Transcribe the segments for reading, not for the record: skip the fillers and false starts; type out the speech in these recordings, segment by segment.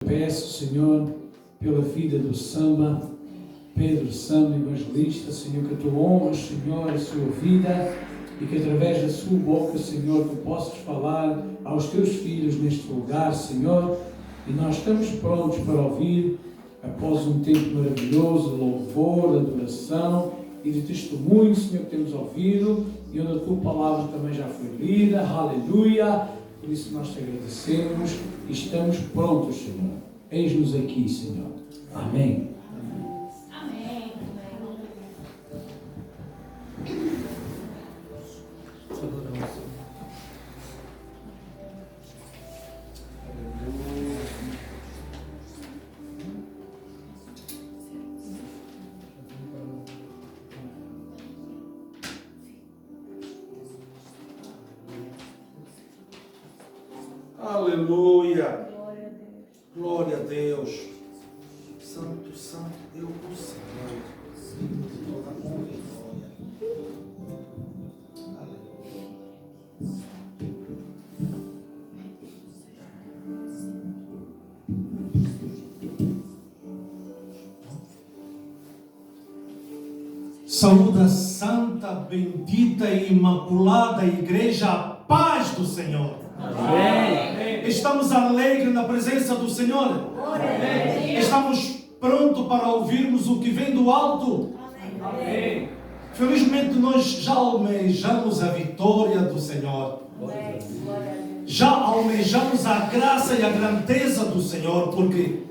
Peço, Senhor, pela vida do Samba, Pedro Samba, evangelista, Senhor, que tu honres, Senhor, a sua vida e que através da sua boca, Senhor, tu possas falar aos teus filhos neste lugar, Senhor, e nós estamos prontos para ouvir, após um tempo maravilhoso de louvor, de adoração e de testemunho, Senhor, que temos ouvido e onde a tua palavra também já foi lida, aleluia. Por isso nós te agradecemos e estamos prontos, Senhor. Eis-nos aqui, Senhor. Amém. Amém. Aleluia. Glória a Deus. Santo, santo Deus do Senhor. Toda honra e glória. Aleluia. Saúde a santa, bendita e imaculada Igreja, a paz do Senhor. Amém. Estamos alegres na presença do Senhor. Estamos prontos para ouvirmos o que vem do alto. Amém. Felizmente nós já almejamos a vitória do Senhor. Já almejamos a graça e a grandeza do Senhor, porque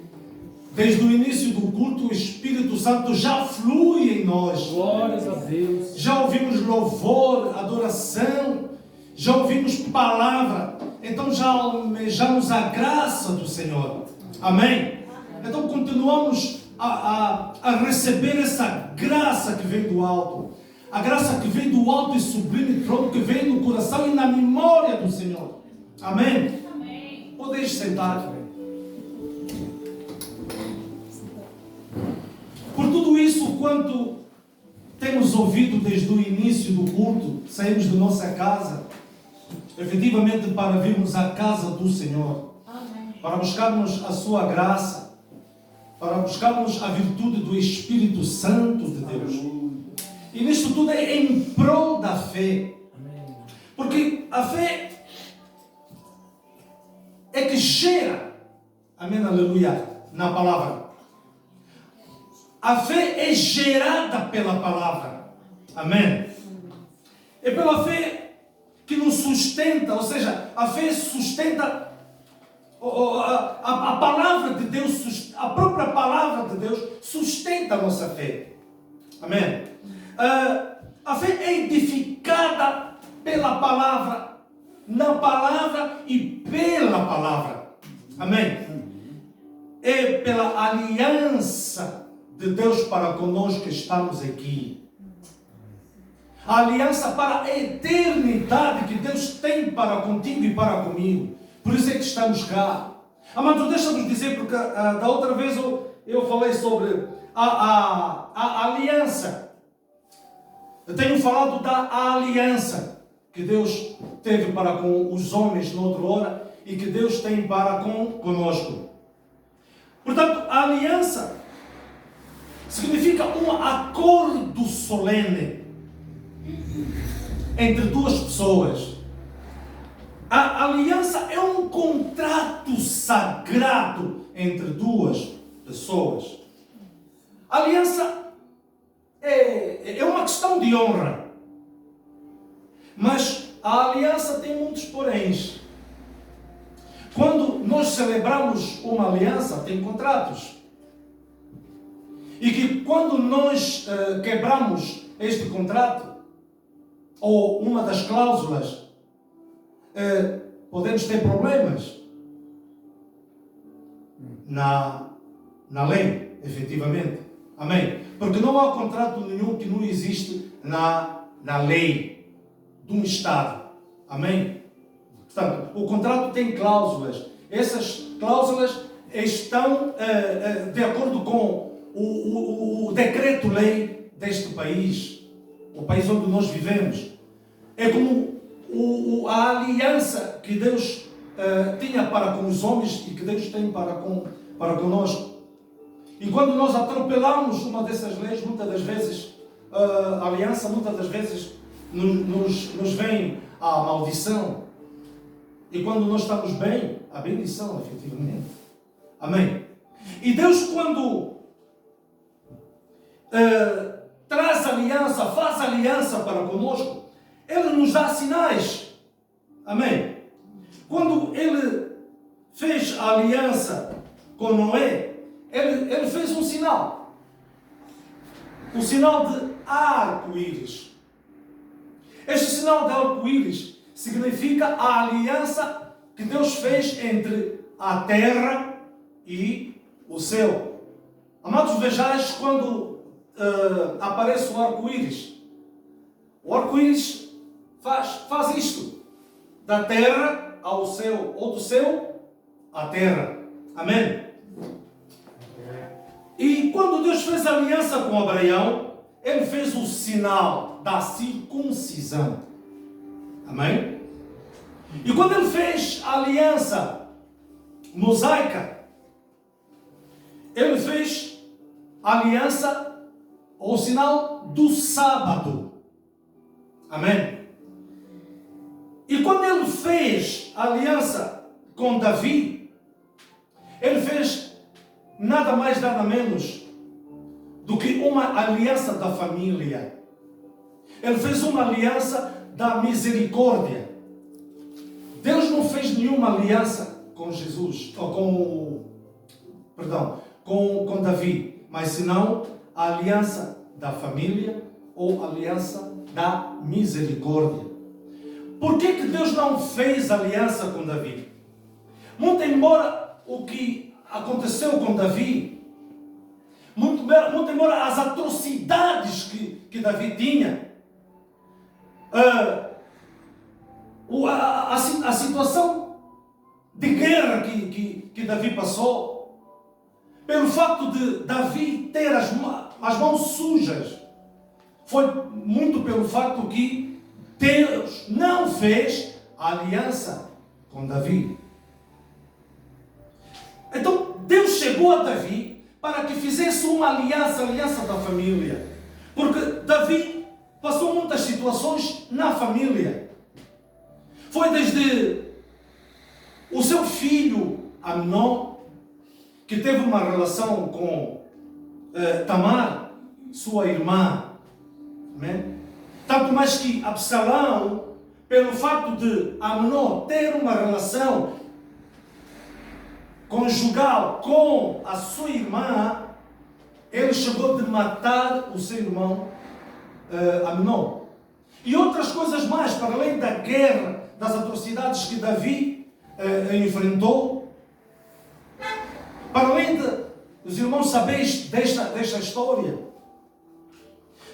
desde o início do culto o Espírito Santo já flui em nós. Glórias a Deus. Já ouvimos louvor, adoração, já ouvimos palavra, então já almejamos a graça do Senhor. Amém? Então continuamos a receber essa graça que vem do alto. A graça que vem do alto e sublime trono, que vem no coração e na memória do Senhor. Amém? Amém. Podeis sentar. Por tudo isso, quanto temos ouvido desde o início do culto, saímos de nossa casa, efetivamente para virmos à casa do Senhor, para buscarmos a sua graça, para buscarmos a virtude do Espírito Santo de Deus. E nisto tudo é em prol da fé. Porque a fé é que gera, amém, aleluia, na palavra. A fé é gerada pela palavra. Amém. É pela fé que nos sustenta, ou seja, a fé sustenta a palavra de Deus, a própria palavra de Deus sustenta a nossa fé. Amém. A fé é edificada pela palavra, na palavra e pela palavra. Amém. É pela aliança de Deus para conosco que estamos aqui. A aliança para a eternidade que Deus tem para contigo e para comigo. Por isso é que estamos cá. Amados, deixa-nos dizer, porque da outra vez eu falei sobre a aliança. Eu tenho falado da aliança que Deus teve para com os homens noutra hora e que Deus tem para conosco. Portanto, a aliança significa um acordo solene entre duas pessoas. A aliança é um contrato sagrado entre duas pessoas. A aliança é uma questão de honra. Mas a aliança tem muitos poréns. Quando nós celebramos uma aliança, tem contratos. E que quando nós quebramos este contrato, ou uma das cláusulas, podemos ter problemas na lei, efetivamente. Amém? Porque não há contrato nenhum que não existe na lei de um Estado. Amém? Portanto, o contrato tem cláusulas. Essas cláusulas estão de acordo com o decreto-lei deste país, o país onde nós vivemos. É como a aliança que Deus tinha para com os homens e que Deus tem para conosco. E quando nós atropelamos uma dessas leis, muitas das vezes, a aliança, muitas das vezes, nos vem a maldição. E quando nós estamos bem, a bendição, efetivamente. Amém? E Deus, quando traz aliança, faz aliança para conosco, Ele nos dá sinais. Amém? Quando Ele fez a aliança com Noé, Ele fez um sinal. O sinal de arco-íris. Este sinal de arco-íris significa a aliança que Deus fez entre a terra e o céu. Amados, vejais quando aparece o arco-íris. O arco-íris faz isto. Da terra ao céu, ou do céu à terra. Amém? E quando Deus fez a aliança com Abraão, Ele fez o sinal da circuncisão. Amém? E quando Ele fez a aliança mosaica, Ele fez a aliança, ou o sinal do sábado. Amém? E quando Ele fez a aliança com Davi, Ele fez nada mais, nada menos do que uma aliança da família. Ele fez uma aliança da misericórdia. Deus não fez nenhuma aliança com Jesus, ou com Davi, mas senão a aliança da família ou a aliança da misericórdia. Por que Deus não fez aliança com Davi? Muito embora o que aconteceu com Davi, muito embora as atrocidades que Davi tinha, a situação de guerra que Davi passou, pelo facto de Davi ter as mãos sujas, foi muito pelo facto que Deus não fez a aliança com Davi. Então Deus chegou a Davi para que fizesse uma aliança da família. Porque Davi passou muitas situações na família. Foi desde o seu filho Amnon, que teve uma relação com Tamar, sua irmã. Amém? Tanto mais que Absalão, pelo fato de Amnon ter uma relação conjugal com a sua irmã, ele chegou de matar o seu irmão Amnon. E outras coisas mais, para além da guerra, das atrocidades que Davi enfrentou. Para além de, os irmãos sabeis desta história,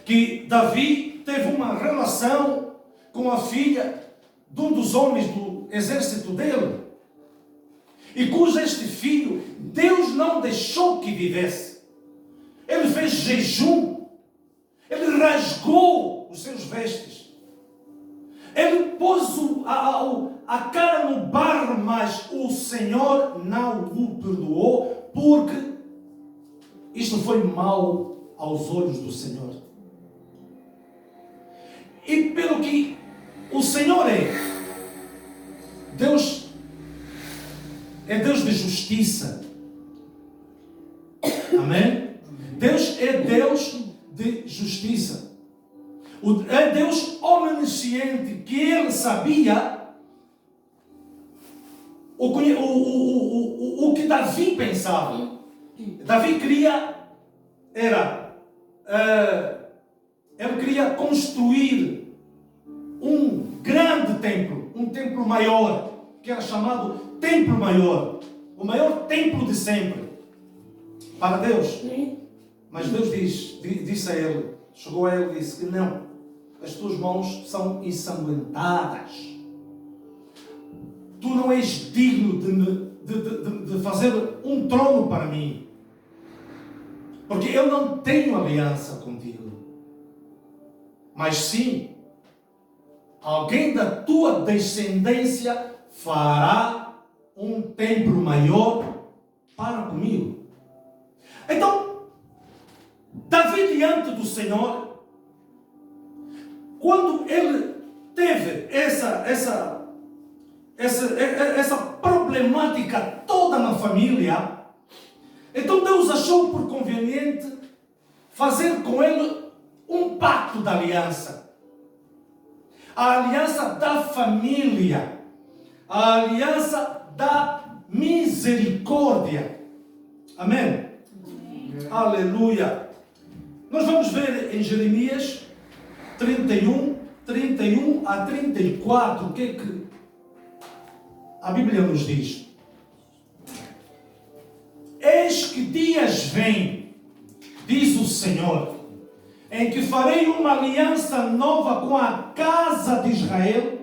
que Davi teve uma relação com a filha de um dos homens do exército dele, e cujo este filho Deus não deixou que vivesse. Ele fez jejum, ele rasgou os seus vestes, ele pôs a cara no barro, mas o Senhor não o perdoou, porque isto foi mal aos olhos do Senhor. E pelo que o Senhor Deus é Deus de justiça. Amém? Deus é Deus de justiça. É Deus onisciente, que Ele sabia o que Davi pensava. Davi ele queria construir um grande templo, um templo maior, que era chamado Templo Maior, o maior templo de sempre, para Deus. Mas Deus disse a ele, chegou a ele e disse que não, as tuas mãos são ensanguentadas, tu não és digno de fazer um trono para mim, porque eu não tenho aliança contigo, mas sim, alguém da tua descendência fará um templo maior para comigo. Então, Davi diante do Senhor, quando ele teve essa problemática toda na família, então Deus achou por conveniente fazer com ele um pacto de aliança. A aliança da família, a aliança da misericórdia. Amém? Aleluia. Nós vamos ver em Jeremias 31 a 34, o que é que a Bíblia nos diz. Eis que dias vêm, diz o Senhor, em que farei uma aliança nova com a casa de Israel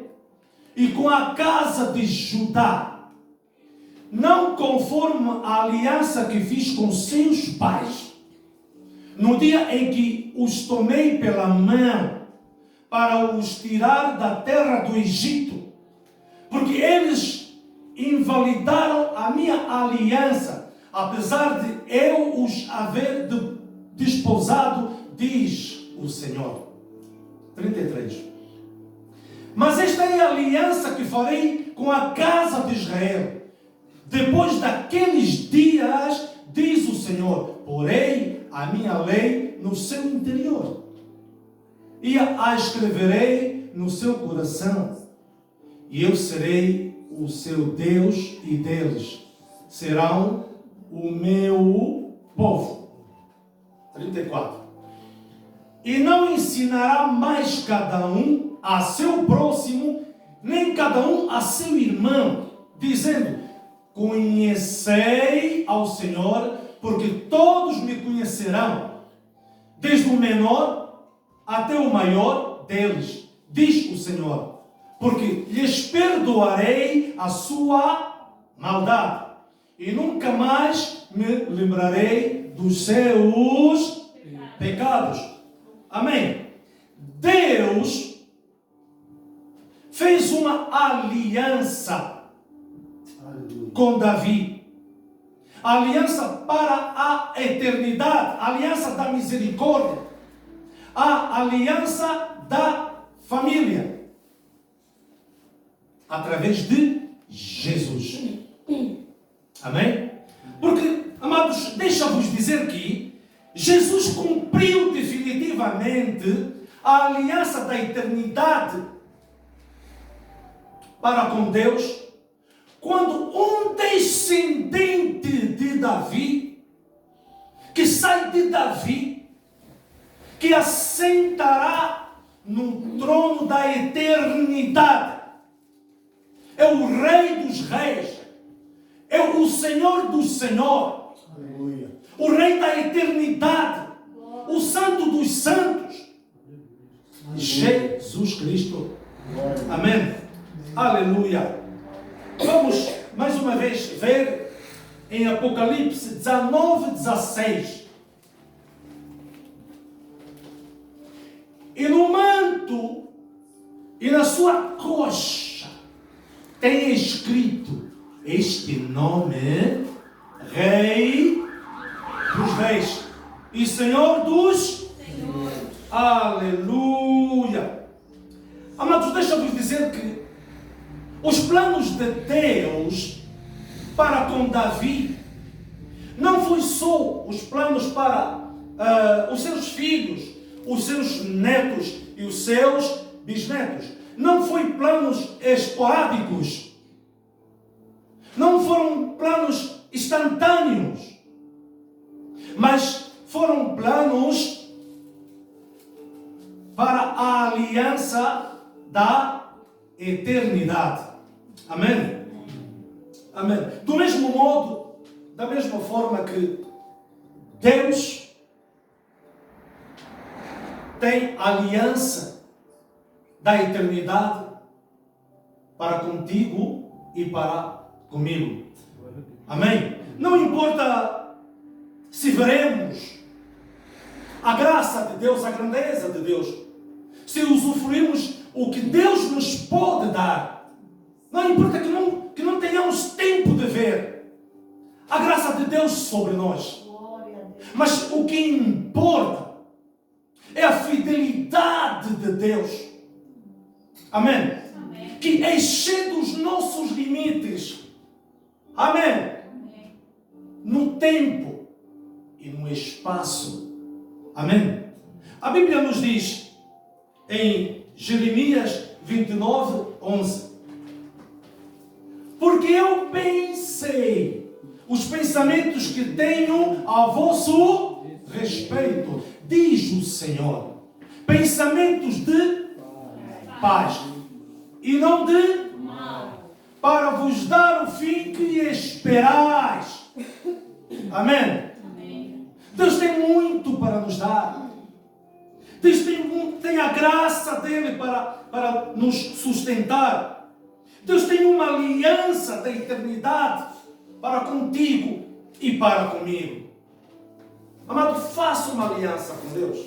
e com a casa de Judá, não conforme a aliança que fiz com seus pais, no dia em que os tomei pela mão para os tirar da terra do Egito, porque eles invalidaram a minha aliança, apesar de eu os haver desposado, diz o Senhor. 33. Mas esta é a aliança que farei com a casa de Israel. Depois daqueles dias, diz o Senhor, porei a minha lei no seu interior e a escreverei no seu coração, e eu serei o seu Deus e deles serão o meu povo. 34. E não ensinará mais cada um a seu próximo, nem cada um a seu irmão, dizendo, conhecei ao Senhor, porque todos me conhecerão, desde o menor até o maior deles, diz o Senhor, porque lhes perdoarei a sua maldade, e nunca mais me lembrarei dos seus pecados. Amém? Deus fez uma aliança com Davi. Aliança para a eternidade. Aliança da misericórdia. A aliança da família. Através de Jesus. Amém? Porque, amados, deixa-vos dizer que Jesus cumpriu definitivamente a aliança da eternidade para com Deus, quando um descendente de Davi, que sai de Davi, que assentará no trono da eternidade, é o Rei dos Reis, é o Senhor dos Senhores, aleluia, o Rei da eternidade, o Santo dos Santos, Jesus Cristo. Amém? Aleluia. Vamos mais uma vez ver em Apocalipse 19:16. E no manto e na sua coxa tem escrito este nome: Rei dos Reis e Senhor dos Senhores. Aleluia. Amados, deixa-vos dizer que os planos de Deus para com Davi não foi só os planos para os seus filhos, os seus netos e os seus bisnetos. Não foi planos esporádicos. Não foram planos instantâneos. Mas foram planos para a aliança da eternidade. Amém? Amém. Do mesmo modo, da mesma forma que Deus tem aliança da eternidade para contigo e para comigo. Amém? Não importa se veremos a graça de Deus, a grandeza de Deus, se usufruímos o que Deus nos pode dar. Não importa que não tenhamos tenhamos tempo de ver a graça de Deus sobre nós. Mas o que importa é a fidelidade de Deus. Amém? Amém. Que excede os nossos limites. Amém? Amém. No tempo e no espaço. Amém? A Bíblia nos diz em Jeremias 29, 11: porque eu bem sei os pensamentos que tenho a vosso respeito, diz o Senhor, pensamentos de paz e não de Mal. para vos dar o fim que esperais. Amém? Amém. Deus tem muito para nos dar. Deus tem a graça dele para nos sustentar. Deus tem uma aliança da eternidade para contigo e para comigo. Amado, faça uma aliança com Deus.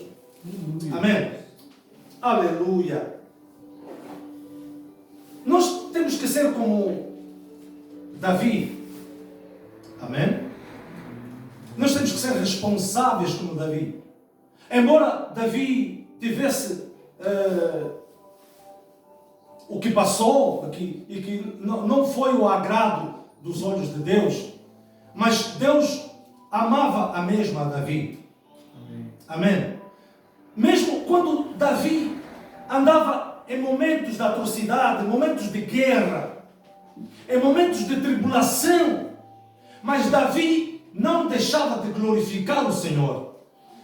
Amém? Aleluia. Nós temos que ser como Davi. Amém? Nós temos que ser responsáveis como Davi. Embora Davi tivesse o que passou e que não foi o agrado dos olhos de Deus, mas Deus amava a mesma Davi. Amém? Mesmo quando Davi andava em momentos de atrocidade, em momentos de guerra, em momentos de tribulação, mas Davi não deixava de glorificar o Senhor,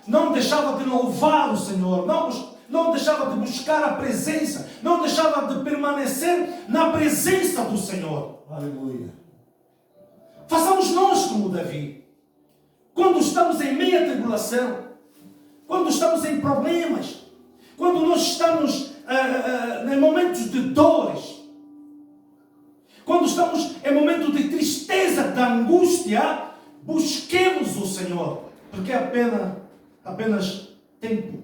não deixava de louvar o Senhor, não deixava de buscar a presença, não deixava de permanecer na presença do Senhor. Aleluia. Façamos nós como Davi. Quando estamos em meia tribulação, quando estamos em problemas, quando nós estamos em momentos de dores, quando estamos em momentos de tristeza, de angústia, busquemos o Senhor, porque é apenas tempo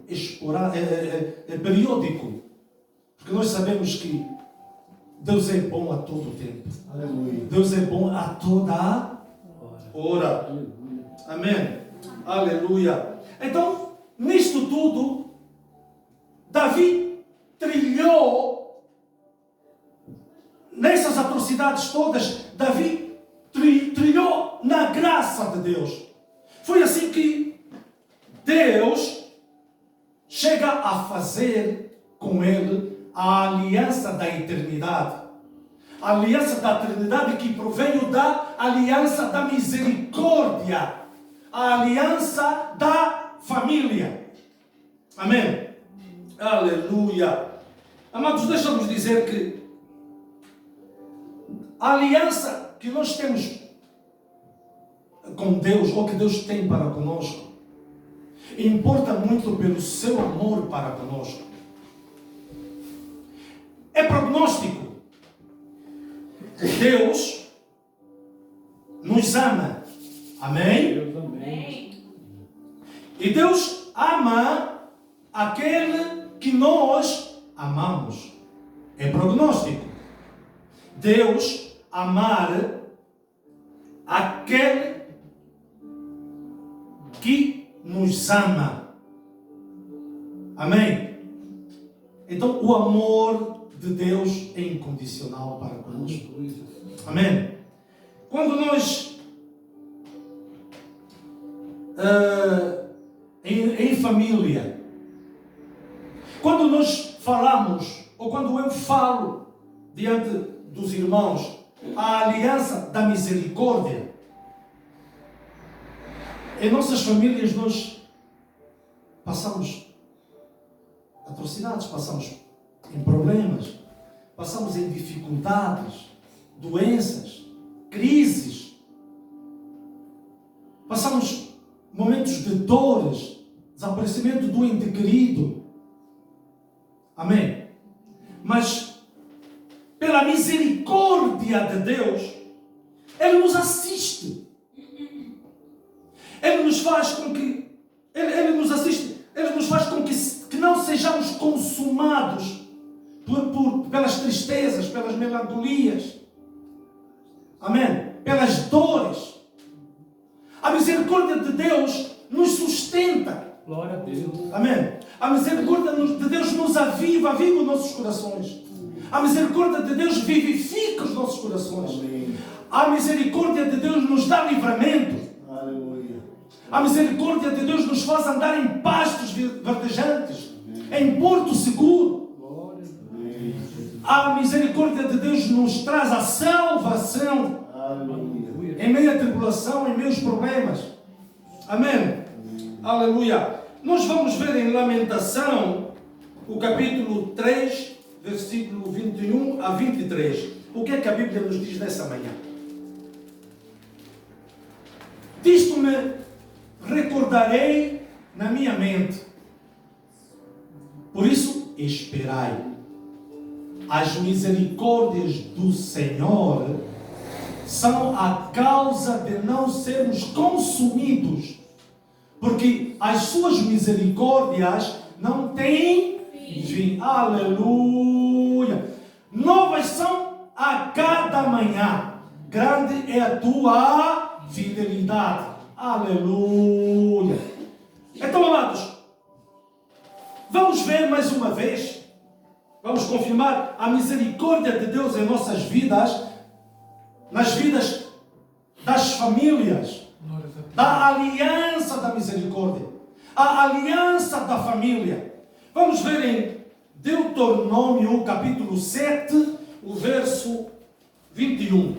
periódico, porque nós sabemos que Deus é bom a todo tempo. Aleluia. Deus é bom a toda hora. Amém. Aleluia. Então, nisto tudo, Davi trilhou, nessas atrocidades todas, Davi trilhou na graça de Deus. Foi assim que Deus chega a fazer com ele a aliança da eternidade. A aliança da eternidade que proveio da aliança da misericórdia. A aliança da família. Amém? Aleluia. Amados, deixa-nos dizer que a aliança que nós temos com Deus, ou que Deus tem para conosco, importa muito pelo seu amor para conosco. É prognóstico. Deus nos ama. Amém? Deus, amém. Amém. E Deus ama aquele que nós amamos. É prognóstico. Deus amar aquele que nos ama. Amém? Então o amor de Deus é incondicional para conosco. Amém? Quando nós em família, quando nós falamos, ou quando eu falo diante dos irmãos, a aliança da misericórdia, em nossas famílias nós passamos atrocidades, passamos em problemas, passamos em dificuldades, doenças, crises, passamos momentos de dores, desaparecimento do ente querido. Amém? Mas pela misericórdia de Deus, Ele nos assiste. Ele nos faz com que Ele nos assiste, Ele nos faz com que não sejamos consumados pelas tristezas, pelas melancolias. Amém? Pelas dores. A misericórdia de Deus nos sustenta. Glória a Deus. Amém? A misericórdia de Deus nos aviva os nossos corações. A misericórdia de Deus vivifica os nossos corações. Amém. A misericórdia de Deus nos dá livramento. Aleluia. A misericórdia de Deus nos faz andar em pastos verdejantes, em porto seguro. Glória a Amém. A misericórdia de Deus nos traz a salvação Aleluia. Deus. em meio à tribulação, em meio aos problemas. Amém? Aleluia. Nós vamos ver em Lamentação, o capítulo 3, versículo 21 a 23. O que é que a Bíblia nos diz nessa manhã? Disto me recordarei na minha mente. Por isso, esperai. As misericórdias do Senhor são a causa de não sermos consumidos, porque as suas misericórdias não têm fim. Aleluia! Novas são a cada manhã. Grande é a tua fidelidade. Aleluia! Então, amados, vamos ver mais uma vez. Vamos confirmar a misericórdia de Deus em nossas vidas, nas vidas das famílias, Glória a Deus. da aliança da misericórdia, a aliança da família. Vamos ver em Deuteronômio, capítulo 7, o verso 21.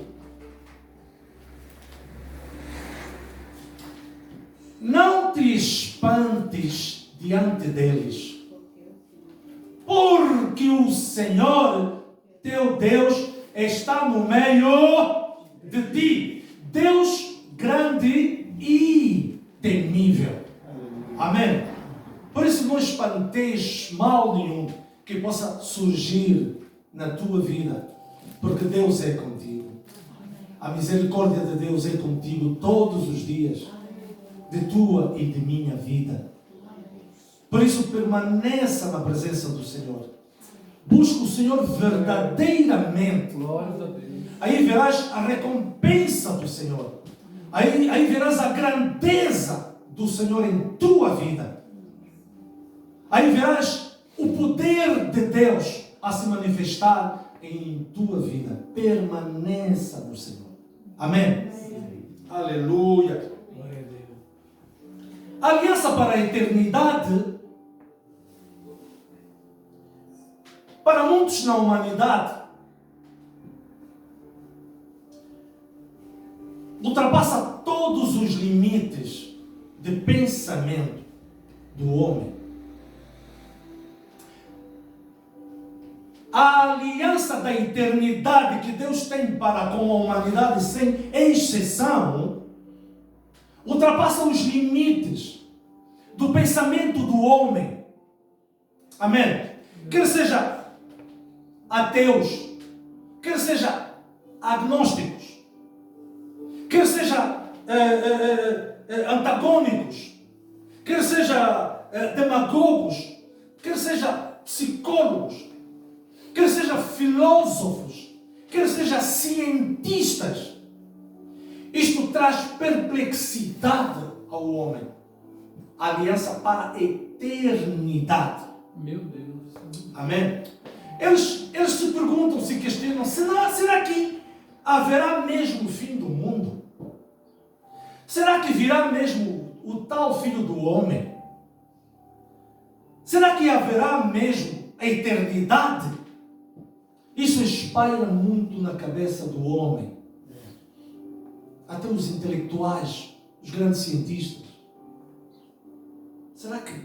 Não te espantes diante deles, porque o Senhor, teu Deus, está no meio de ti. Deus grande e temível. Amém? Por isso não espanteis mal nenhum que possa surgir na tua vida, porque Deus é contigo. A misericórdia de Deus é contigo todos os dias, de tua e de minha vida. Por isso permaneça na presença do Senhor. Busca o Senhor verdadeiramente. Glória a Deus. Aí verás a recompensa do Senhor. Aí verás a grandeza do Senhor em tua vida. Aí verás o poder de Deus a se manifestar em tua vida. Permaneça no Senhor. Amém? Aleluia. Glória a Deus. A aliança para a eternidade, para muitos na humanidade, ultrapassa todos os limites de pensamento do homem. A aliança da eternidade que Deus tem para com a humanidade, sem exceção, ultrapassa os limites do pensamento do homem. Amém? Quer seja ateus, quer seja agnósticos, quer seja antagônicos, quer seja demagogos, quer seja psicólogos, quer seja filósofos, quer seja cientistas. Isto traz perplexidade ao homem. Aliança para a eternidade. Meu Deus. Amém? Eles se perguntam, se questionam, será que haverá mesmo o fim do mundo? Será que virá mesmo o tal Filho do Homem? Será que haverá mesmo a eternidade? Isso espalha muito na cabeça do homem. Até os intelectuais, os grandes cientistas. Será que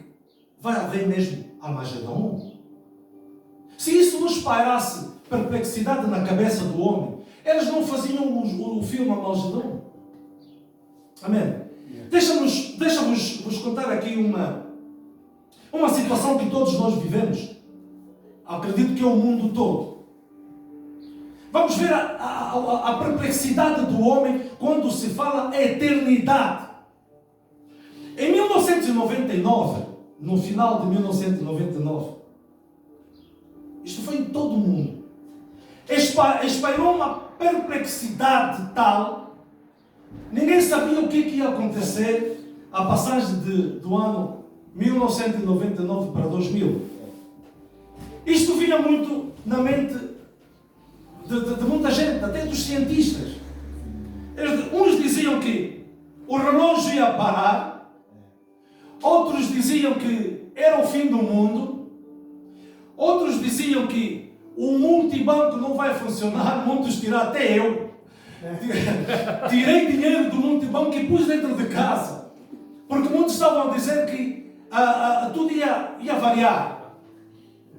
vai haver mesmo Armagedon? Se isso nos pairasse perplexidade na cabeça do homem, eles não faziam o filme Armagedon. Amém? Deixa-vos contar aqui uma situação que todos nós vivemos. Acredito que é o mundo todo. Vamos ver a perplexidade do homem quando se fala eternidade. Em 1999, no final de 1999, isto foi em todo o mundo, espalhou uma perplexidade tal, ninguém sabia o que ia acontecer a passagem do ano 1999 para 2000. Isto vinha muito na mente de muita gente, até dos cientistas. Uns diziam que o relógio ia parar, outros diziam que era o fim do mundo, outros diziam que o multibanco não vai funcionar, muitos tiraram, até eu. Tirei dinheiro do multibanco e pus dentro de casa, porque muitos estavam a dizer que tudo ia variar,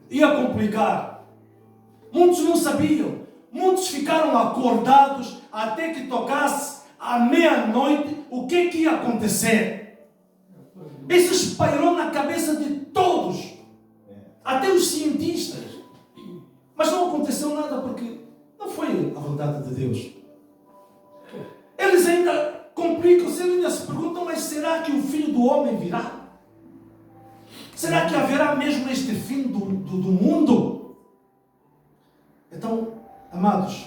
ia complicar. Muitos não sabiam, muitos ficaram acordados até que tocasse à meia-noite o que ia acontecer. Isso espalhou na cabeça de todos, até os cientistas. Mas não aconteceu nada porque não foi a vontade de Deus. Eles ainda complicam-se, eles ainda se perguntam, mas será que o Filho do Homem virá? Será que haverá mesmo este fim do mundo? Então, amados,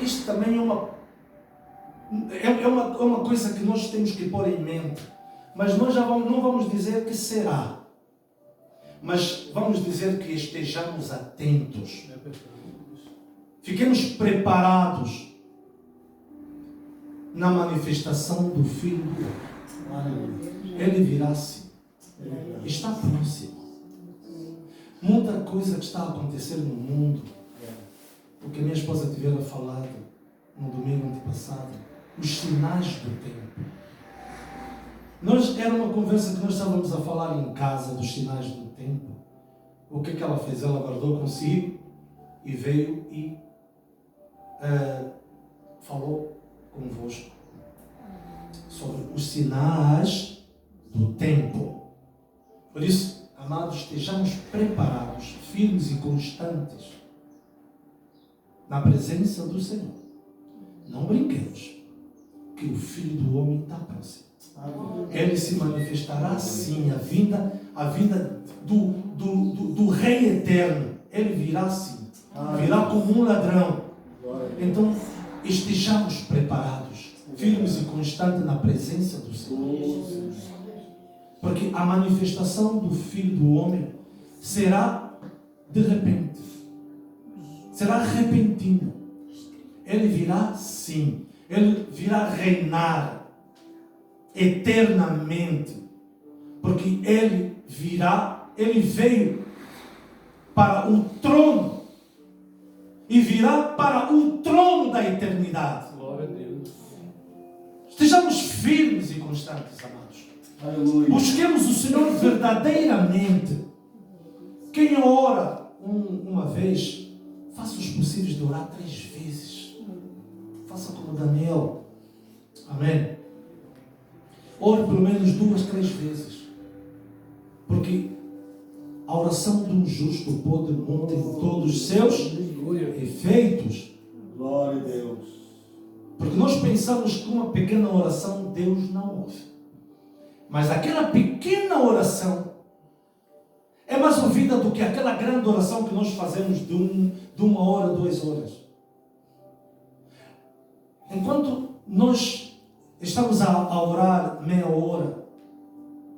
isto também é uma coisa que nós temos que pôr em mente. Mas nós não vamos dizer que será. Mas vamos dizer que estejamos atentos. Fiquemos preparados na manifestação do Filho do Homem. Ele virá sim. Está próximo. Muita coisa que está a acontecer no mundo. O que a minha esposa tivera falado no domingo antepassado. Os sinais do tempo. Era uma conversa que nós estávamos a falar em casa dos sinais do tempo. O que ela fez? Ela guardou consigo e veio e falou convosco sobre os sinais do tempo. Por isso, amados, estejamos preparados, firmes e constantes na presença do Senhor. Não brinquemos que o Filho do Homem está próximo. Ele se manifestará sim, a vinda do Rei Eterno. Ele virá sim, virá como um ladrão. Então, estejamos preparados, firmes e constantes na presença do Senhor. Porque a manifestação do Filho do Homem será de repente, será repentino. Ele virá sim, ele virá reinar eternamente, porque ele veio para o trono e virá para o trono da eternidade. Glória a Deus. Estejamos firmes e constantes, amados. Aleluia. Busquemos o Senhor verdadeiramente. Quem ora uma vez, faça os possíveis de orar 3 vezes. Faça como Daniel. Amém. Ore pelo menos 2, 3 vezes. Porque a oração de um justo pode muito em todos os seus efeitos. Glória a Deus. Porque nós pensamos que uma pequena oração Deus não ouve. Mas aquela pequena oração é mais ouvida do que aquela grande oração que nós fazemos de 1 hora, 2 horas. Enquanto nós estamos a orar meia hora,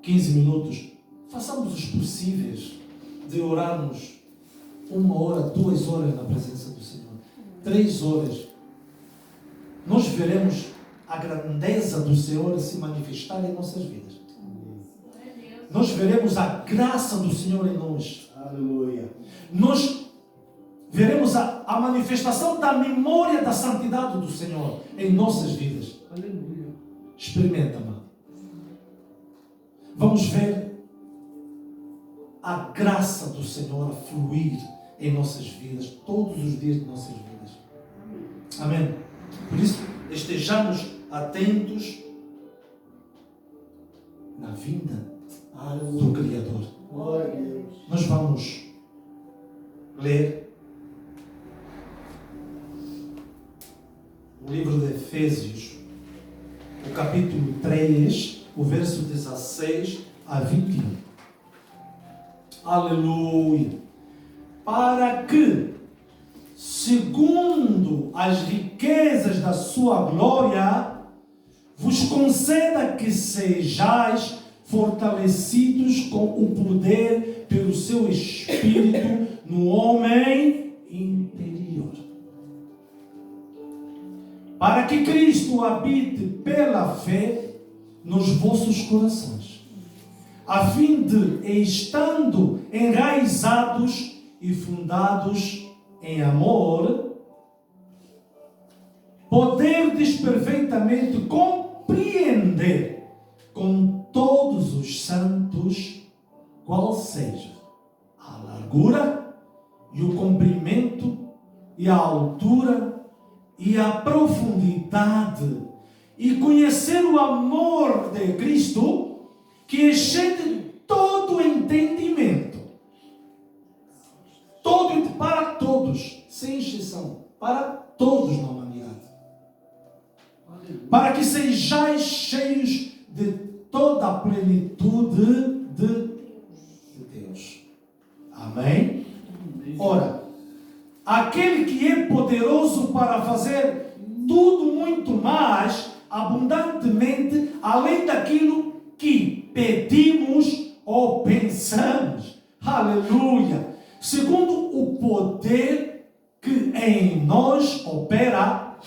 15 minutos, façamos os possíveis de orarmos 1 hora, 2 horas na presença do Senhor, 3 horas. Nós veremos a grandeza do Senhor se manifestar em nossas vidas. Nós veremos a graça do Senhor em nós. Aleluia. Nós veremos a manifestação da memória da santidade do Senhor em nossas vidas. Aleluia. Experimenta, mano. Vamos ver a graça do Senhor a fluir em nossas vidas, todos os dias de nossas vidas. Amém. Por isso, estejamos atentos na vinda do Criador. Glória a Deus. Nós vamos ler o livro de Efésios, o capítulo 3, o verso 16 a 21. Aleluia! Para que segundo as riquezas da sua glória, vos conceda que sejais fortalecidos com o poder pelo seu Espírito no homem interior. Para que Cristo habite pela fé nos vossos corações, a fim de, estando enraizados e fundados em amor, poderdes perfeitamente compreender com todos os santos qual seja a largura e o comprimento e a altura e a profundidade, e conhecer o amor de Cristo que excede todo entendimento, para todos, sem exceção, para todos na humanidade, para que sejais cheios de toda a plenitude de Deus. Amém? Ora, aquele que é poderoso para fazer tudo muito mais abundantemente, além daquilo que pedimos ou pensamos. Aleluia! Segundo o poder que em nós opera,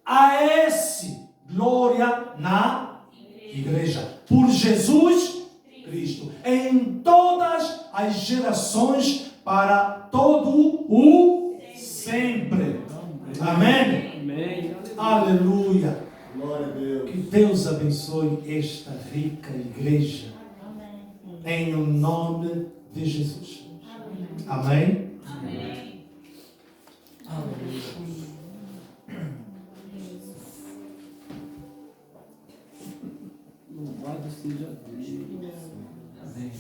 a esse glória na igreja, por Jesus Cristo, em todas as gerações, para todo o sempre. Amém? Amém. Aleluia. Glória a Deus. Que Deus abençoe esta rica igreja. Em o nome de Jesus. Amém? Amém. Aleluia. Louvado seja Deus. Amém.